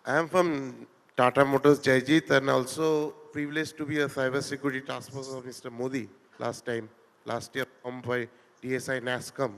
I am from Tata Motors Jaijit and also privileged to be a cybersecurity task force of Mr. Modi last year formed by DSI NASCOM.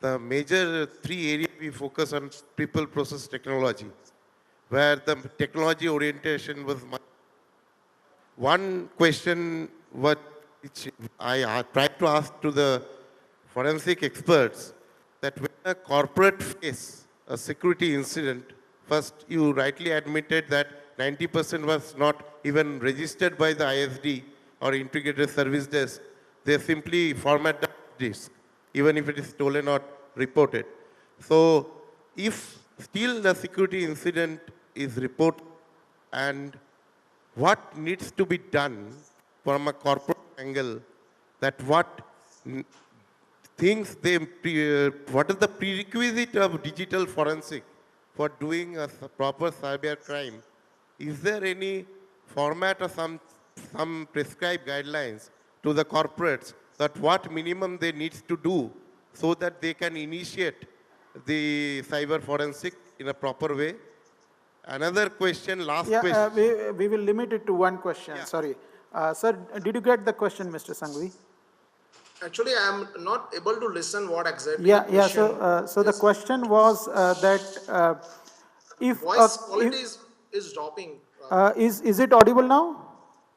The major three areas we focus on people, process, technology, where the technology orientation was one question which I tried to ask to the forensic experts that when a corporate face a security incident, first you rightly admitted that 90% was not even registered by the ISD or integrated service desk. They simply format the disk, even if it is stolen or reported. So if still the security incident is reported and what needs to be done from a corporate angle, that n- things what is the prerequisite of digital forensic for doing a proper cyber crime? Is there any format or some prescribed guidelines to the corporates that what minimum they need to do so that they can initiate the cyber forensic in a proper way? Another question, last Yeah, question. we will limit it to one question. Yeah. Sorry. Sir, did you get the question, Mr. Sanghvi? Actually, I am not able to listen what exactly the Yeah, yeah. question So the is. question was that if, Voice quality is dropping. is it audible now?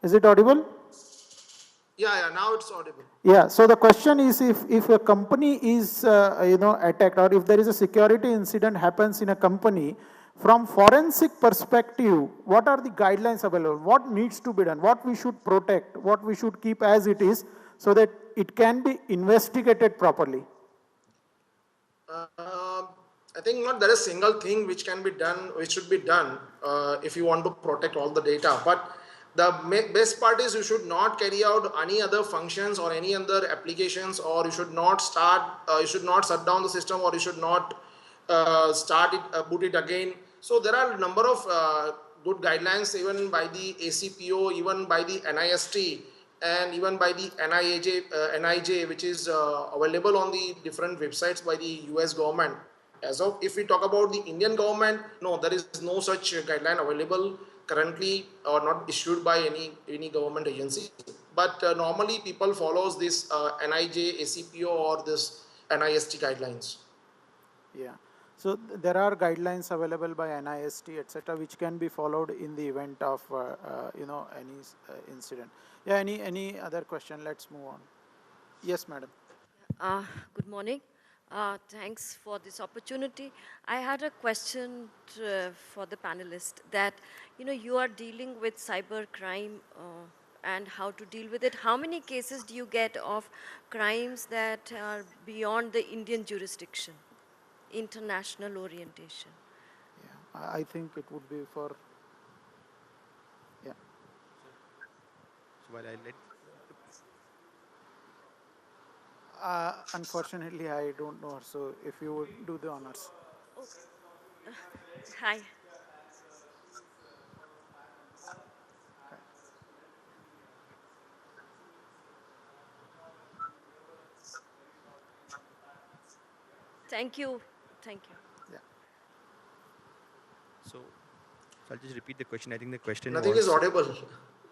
Is it audible? Yeah, now it's audible. Yeah, so the question is if a company is, attacked, or if there is a security incident happens in a company, from forensic perspective, what are the guidelines available? What needs to be done? What we should protect? What we should keep as it is so that it can be investigated properly? I think not there is single thing which can be done, which should be done if you want to protect all the data. But the best part is you should not carry out any other functions or any other applications, or you should not you should not shut down the system, or you should not start it, boot it again. So there are a number of good guidelines even by the ACPO, even by the NIST, and even by the NIJ, which is available on the different websites by the US government. As of, if we talk about the Indian government, no, there is no such guideline available currently or not issued by any government agency. But normally people follows this NIJ, ACPO or this NIST guidelines. Yeah. So there are guidelines available by NIST, etc., which can be followed in the event of any incident. Yeah. Any other question? Let's move on. Yes, madam. Good morning. Thanks for this opportunity. I had a question for the panelist that, you are dealing with cyber crime and how to deal with it. How many cases do you get of crimes that are beyond the Indian jurisdiction, international orientation? Yeah, I think it would be for, yeah. So while I let Unfortunately, I don't know. So if you would do the honors. Oh, hi. Thank you. Thank you. Yeah. so I'll just repeat the question. I think the question Nothing was is audible.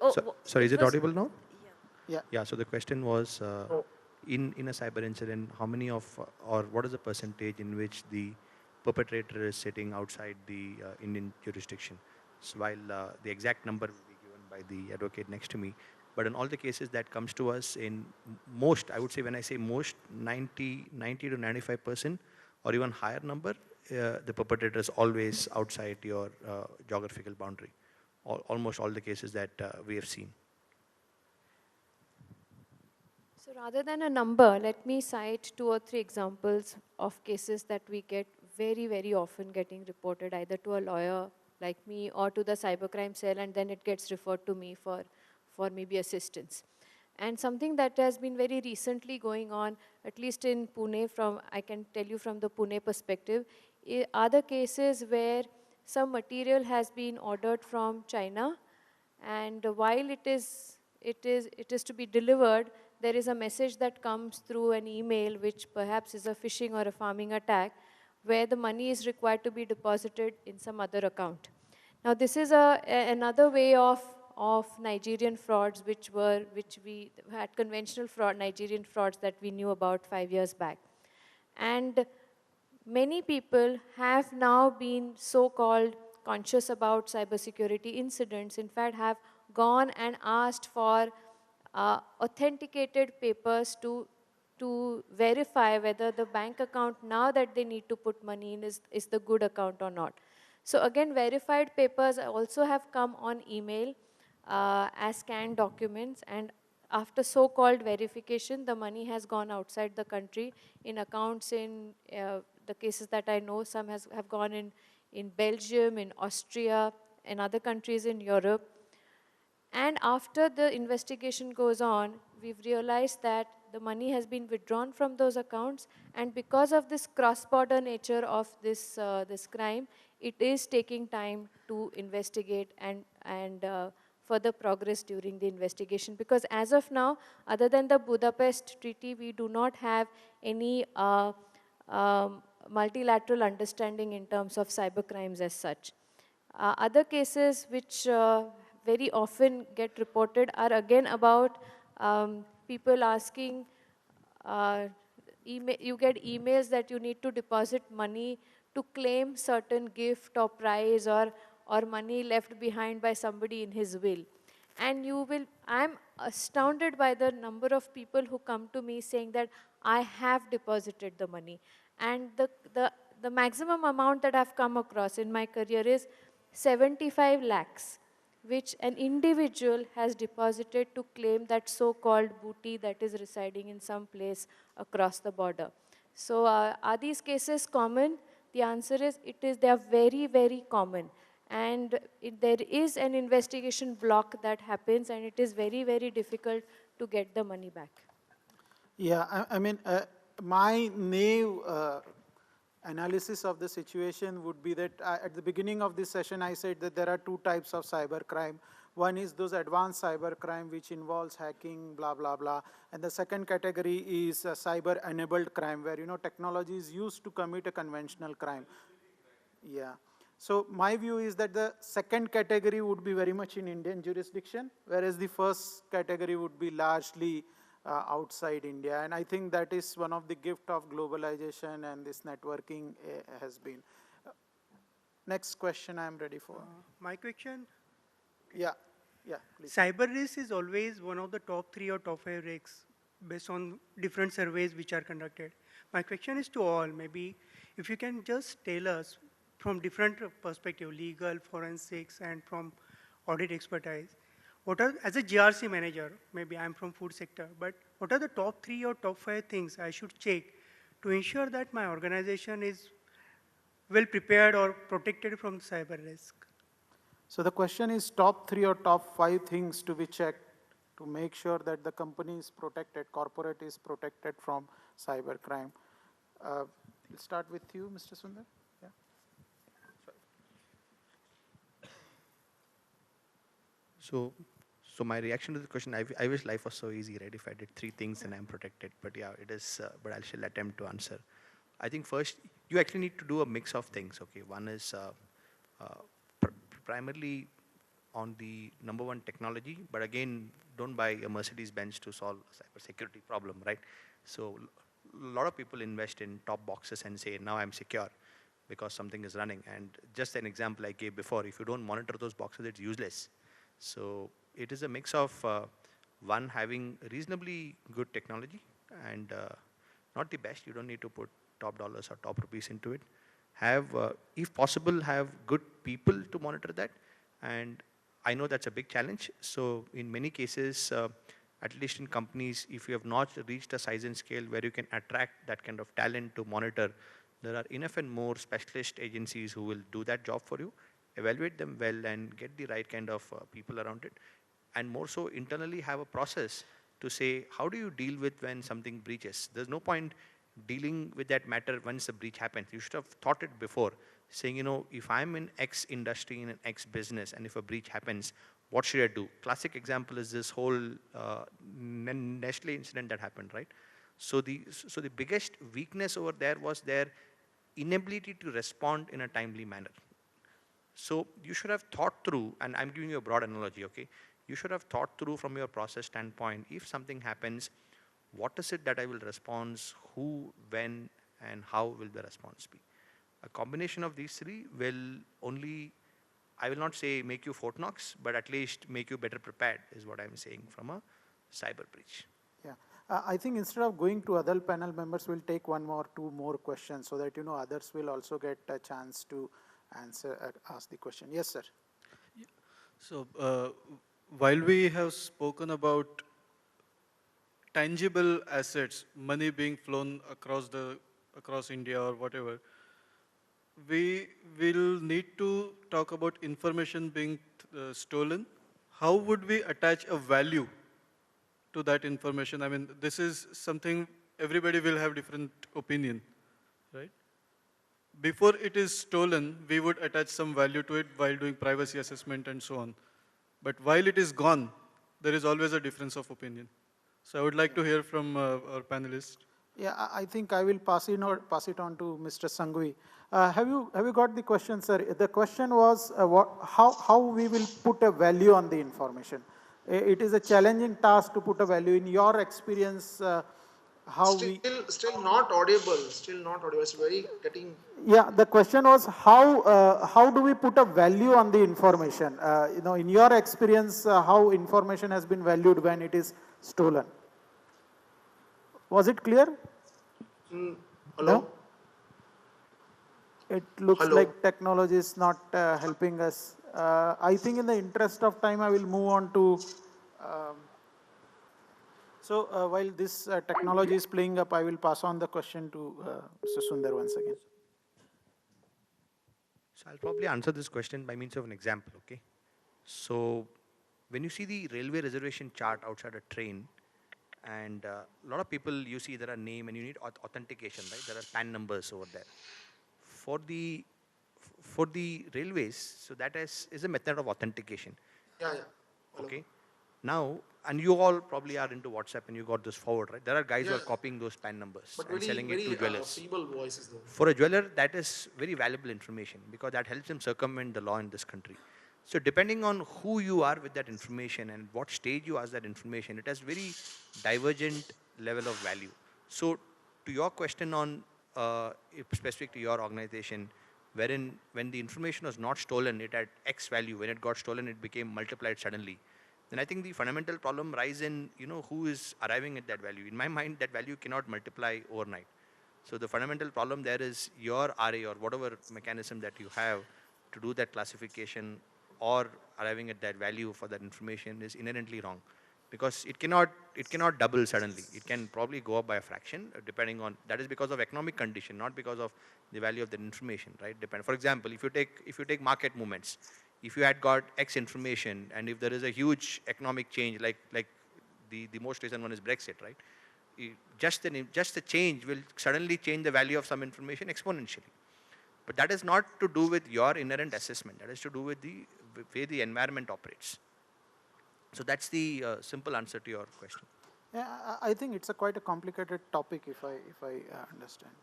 Oh, sorry, is it audible now? Yeah. Yeah. Yeah, so the question was Oh. in a cyber incident, how many of or what is the percentage in which the perpetrator is sitting outside the Indian jurisdiction? So while the exact number will be given by the advocate next to me, but in all the cases that comes to us, in most, I would say, when I say most, 90 to 95%, or even higher number, the perpetrator is always outside your geographical boundary. Almost all the cases that we have seen. So rather than a number, let me cite 2 or 3 examples of cases that we get very, very often getting reported either to a lawyer like me or to the cybercrime cell, and then it gets referred to me for maybe assistance. And something that has been very recently going on, at least in Pune, I can tell you from the Pune perspective, are the cases where some material has been ordered from China, and while it is to be delivered, there is a message that comes through an email which perhaps is a phishing or a pharming attack, where the money is required to be deposited in some other account. Now this is another way of Nigerian frauds which we had conventional fraud, Nigerian frauds that we knew about 5 years back. And many people have now been so-called conscious about cybersecurity incidents, in fact have gone and asked for authenticated papers to verify whether the bank account now that they need to put money in is the good account or not. So again, verified papers also have come on email as scanned documents, and after so-called verification, the money has gone outside the country in accounts in the cases that I know, some have gone in Belgium, in Austria, and other countries in Europe. And after the investigation goes on, we've realized that the money has been withdrawn from those accounts, and because of this cross-border nature of this crime, it is taking time to investigate and further progress during the investigation. Because as of now, other than the Budapest Treaty, we do not have any multilateral understanding in terms of cyber crimes as such. Other cases which very often get reported are again about people asking, you get emails that you need to deposit money to claim certain gift or prize or money left behind by somebody in his will. And I'm astounded by the number of people who come to me saying that I have deposited the money. And the maximum amount that I've come across in my career is 75 lakhs, which an individual has deposited to claim that so-called booty that is residing in some place across the border. So are these cases common? The answer is they are very, very common. And there is an investigation block that happens, and it is very, very difficult to get the money back. Yeah, I mean, my naive analysis of the situation would be that at the beginning of this session, I said that there are two types of cyber crime. One is those advanced cyber crime, which involves hacking, blah, blah, blah. And the second category is cyber-enabled crime, where, technology is used to commit a conventional crime. Yeah. So my view is that the second category would be very much in Indian jurisdiction, whereas the first category would be largely outside India. And I think that is one of the gift of globalization and this networking has been. Next question I am ready for. My question, Yeah, please. cyber risk is always one of the top 3 or top 5 risks based on different surveys which are conducted. My question is to all, maybe if you can just tell us from different perspective, legal, forensics, and from audit expertise, what are, as a GRC manager, maybe I'm from food sector, but what are the top 3 or top 5 things I should check to ensure that my organization is well prepared or protected from cyber risk? So the question is top 3 or top 5 things to be checked to make sure that the company is protected, corporate is protected from cyber crime. We'll start with you, Mr. Sundar. Yeah. So my reaction to the question, I wish life was so easy, right? If I did 3 things and I'm protected, but yeah, it is, but I shall attempt to answer. I think first, you actually need to do a mix of things, okay? One is primarily on the number 1 technology, but again, don't buy a Mercedes-Benz to solve a cybersecurity problem, right? So a lot of people invest in top boxes and say, now I'm secure because something is running. And just an example I gave before, if you don't monitor those boxes, it's useless. So it is a mix of one, having reasonably good technology and not the best. You don't need to put top dollars or top rupees into it. Have, if possible, have good people to monitor that. And I know that's a big challenge. So in many cases, at least in companies, if you have not reached a size and scale where you can attract that kind of talent to monitor, there are enough and more specialist agencies who will do that job for you, evaluate them well and get the right kind of people around it. And more so internally have a process to say, how do you deal with when something breaches? There's no point dealing with that matter once the breach happens. You should have thought it before, saying, if I'm in X industry, in an X business, and if a breach happens, what should I do? Classic example is this whole Nestle incident that happened, right? So the biggest weakness over there was their inability to respond in a timely manner. So you should have thought through, and I'm giving you a broad analogy, okay? You should have thought through from your process standpoint, if something happens, what is it that I will respond, who, when, and how will the response be? A combination of these three will only, I will not say make you Fort Knox, but at least make you better prepared, is what I'm saying from a cyber breach. Yeah. I think instead of going to other panel members, we'll take one more, two more questions so that, others will also get a chance to answer, ask the question. Yes, sir. So, while we have spoken about tangible assets, money being flown across India or whatever, we will need to talk about information being stolen. How would we attach a value to that information? I mean, this is something everybody will have different opinion, right? Before it is stolen, we would attach some value to it while doing privacy assessment and so on. But while it is gone, there is always a difference of opinion. So I would like to hear from our panelists. Yeah, I think I will pass it on to Mr. Sanghvi. Have you got the question, sir? The question was how we will put a value on the information. It is a challenging task to put a value. In your experience, how we... Still not audible. Still not audible. It's very getting... Yeah, the question was how do we put a value on the information? In your experience, how information has been valued when it is stolen? Was it clear? Hello? No? It looks Hello? like technology is not helping us. I think in the interest of time, I will move on to... while this technology is playing up, I will pass on the question to Mr. Sundar once again. So I'll probably answer this question by means of an example, okay? So when you see the railway reservation chart outside a train, and a lot of people, you see there are name and you need authentication, right? There are PAN numbers over there. For the railways, so that is a method of authentication. Yeah. Hello. Okay. Now, and you all probably are into WhatsApp and you got this forward, right? There are guys who are Yeah. copying those PAN numbers But and selling it to dwellers. feeble voices though. For a dweller, that is very valuable information because that helps him circumvent the law in this country. So depending on who you are with that information and what stage you ask that information, it has very divergent level of value. So to your question on specific to your organization, wherein when the information was not stolen, it had X value. When it got stolen, it became multiplied suddenly. Then I think the fundamental problem lies in, who is arriving at that value. In my mind, that value cannot multiply overnight. So the fundamental problem there is your RA or whatever mechanism that you have to do that classification or arriving at that value for that information is inherently wrong, because it cannot double suddenly. It can probably go up by a fraction depending on, that is because of economic condition, not because of the value of that information, right? For example, if you take market movements, if you had got X information and if there is a huge economic change, like the most recent one is Brexit, right? Just the change will suddenly change the value of some information exponentially. But that is not to do with your inherent assessment. That is to do with the way the environment operates. So that's the simple answer to your question. Yeah, I think it's quite a complicated topic if I understand.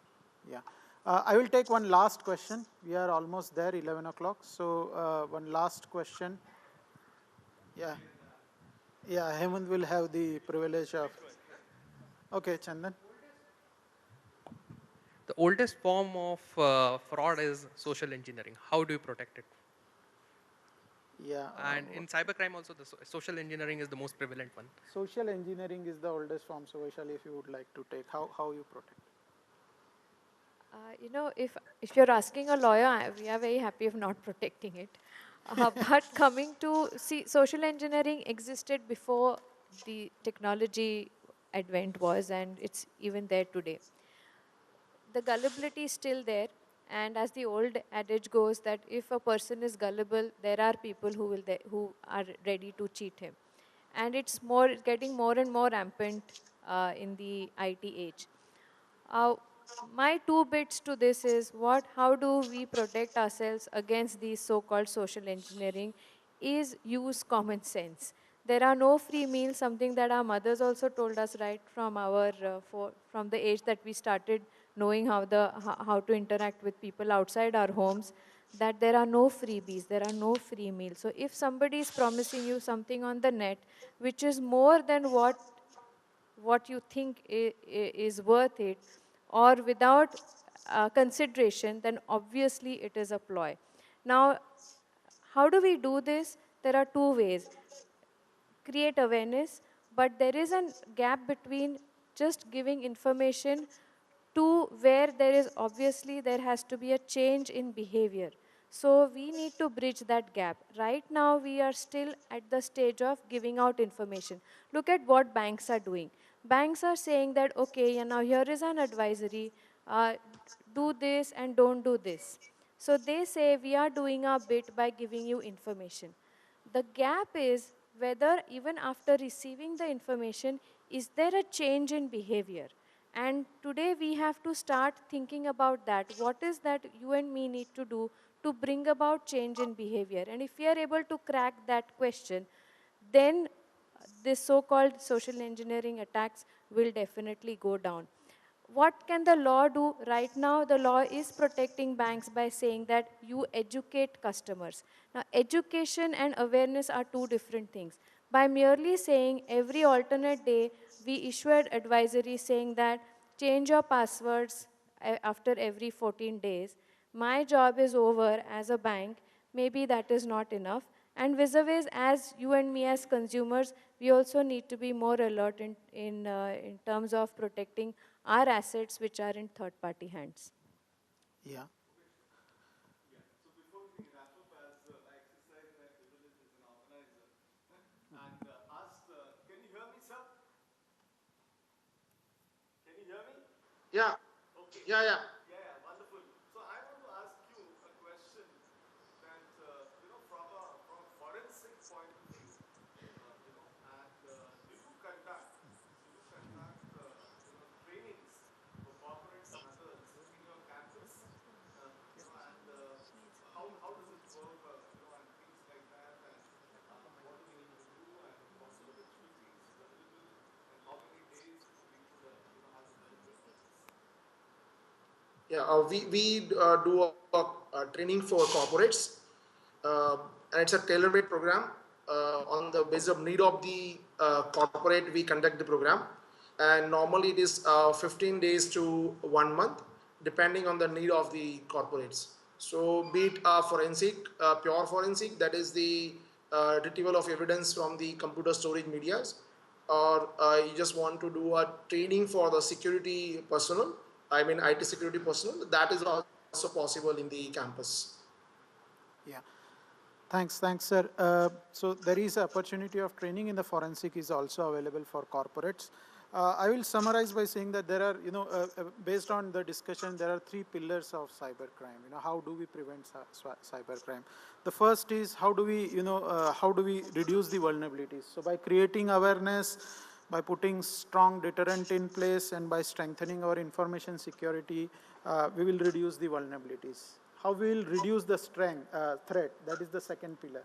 Yeah. I will take one last question. We are almost there, 11 o'clock. So one last question. Yeah. Yeah, Hemant will have the privilege of... Okay, Chandan. The oldest form of fraud is social engineering. How do you protect it? Yeah. And in cybercrime also, the social engineering is the most prevalent one. Social engineering is the oldest form, so Vaishali, if you would like to take, how you protect? If you're asking a lawyer, we are very happy of not protecting it. But coming to, social engineering existed before the technology advent was, and it's even there today. The gullibility is still there, and as the old adage goes, that if a person is gullible, there are people who are ready to cheat him, and it's getting more and more rampant in the IT age. My two bits to this is how do we protect ourselves against these so-called social engineering is use common sense. There are no free meals, something that our mothers also told us right from from the age that we started knowing how to interact with people outside our homes. that there are no freebies, there are no free meals. So if somebody is promising you something on the net, which is more than what you think is worth it, or without consideration, then obviously it is a ploy. Now, how do we do this? There are two ways. Create awareness, but there is a gap between just giving information to where there is obviously there has to be a change in behavior. So we need to bridge that gap. Right now we are still at the stage of giving out information. Look at what banks are doing. Banks are saying that, okay, yeah, now here is an advisory, do this and don't do this. So they say we are doing our bit by giving you information. The gap is whether even after receiving the information, is there a change in behavior? And today we have to start thinking about that. What is that you and me need to do to bring about change in behavior? And if we are able to crack that question, then this so-called social engineering attacks will definitely go down. What can the law do? Right now, the law is protecting banks by saying that you educate customers. Now, education and awareness are two different things. By merely saying every alternate day, we issue an advisory saying that change your passwords after every 14 days. My job is over as a bank. Maybe that is not enough. And vis-a-vis, as you and me as consumers, we also need to be more alert in terms of protecting our assets which are in third-party hands. Yeah. Yeah, yeah, yeah. Yeah, we do a training for corporates, and it's a tailor-made program. On the basis of need of the corporate, we conduct the program, and normally it is 15 days to 1 month, depending on the need of the corporates. So, be it forensic, pure forensic, that is the retrieval of evidence from the computer storage medias, or you just want to do a training for the security personnel, I mean IT security personnel, that is also possible in the campus. Yeah. Thanks, sir. So there is opportunity of training in the forensic is also available for corporates. I will summarize by saying that there are, based on the discussion, there are three pillars of cybercrime. How do we prevent cybercrime? The first is how do we, how do we reduce the vulnerabilities? So by creating awareness, by putting strong deterrent in place, and by strengthening our information security, we will reduce the vulnerabilities. How we will reduce the threat? That is the second pillar.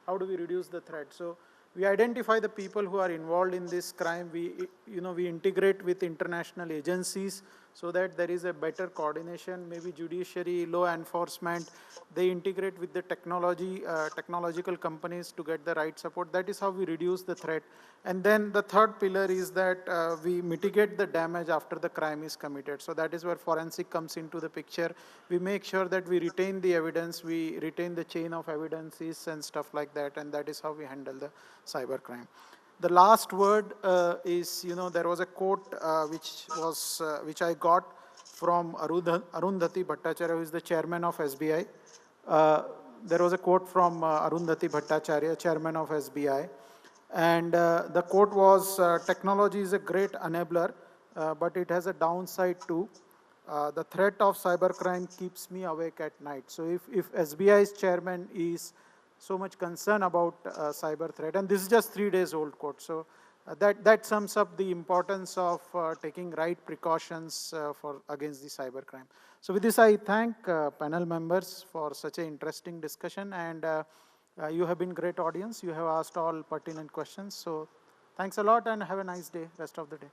How do we reduce the threat? So we identify the people who are involved in this crime. We integrate with international agencies so that there is a better coordination. Maybe judiciary, law enforcement, they integrate with the technological companies to get the right support. That is how we reduce the threat. And then the third pillar is that we mitigate the damage after the crime is committed. So that is where forensic comes into the picture. We make sure that we retain the evidence, we retain the chain of evidences and stuff like that, and that is how we handle the cybercrime. The last word is, there was a quote which I got from Arundhati Bhattacharya, who is the chairman of SBI. There was a quote from Arundhati Bhattacharya, chairman of SBI. And the quote was, technology is a great enabler, but it has a downside too. The threat of cybercrime keeps me awake at night. So if SBI's chairman is so much concerned about cyber threat, and this is just 3 days old quote, so that sums up the importance of taking right precautions against the cybercrime. So with this, I thank panel members for such an interesting discussion, and you have been great audience. You have asked all pertinent questions. So thanks a lot and have a nice day, rest of the day.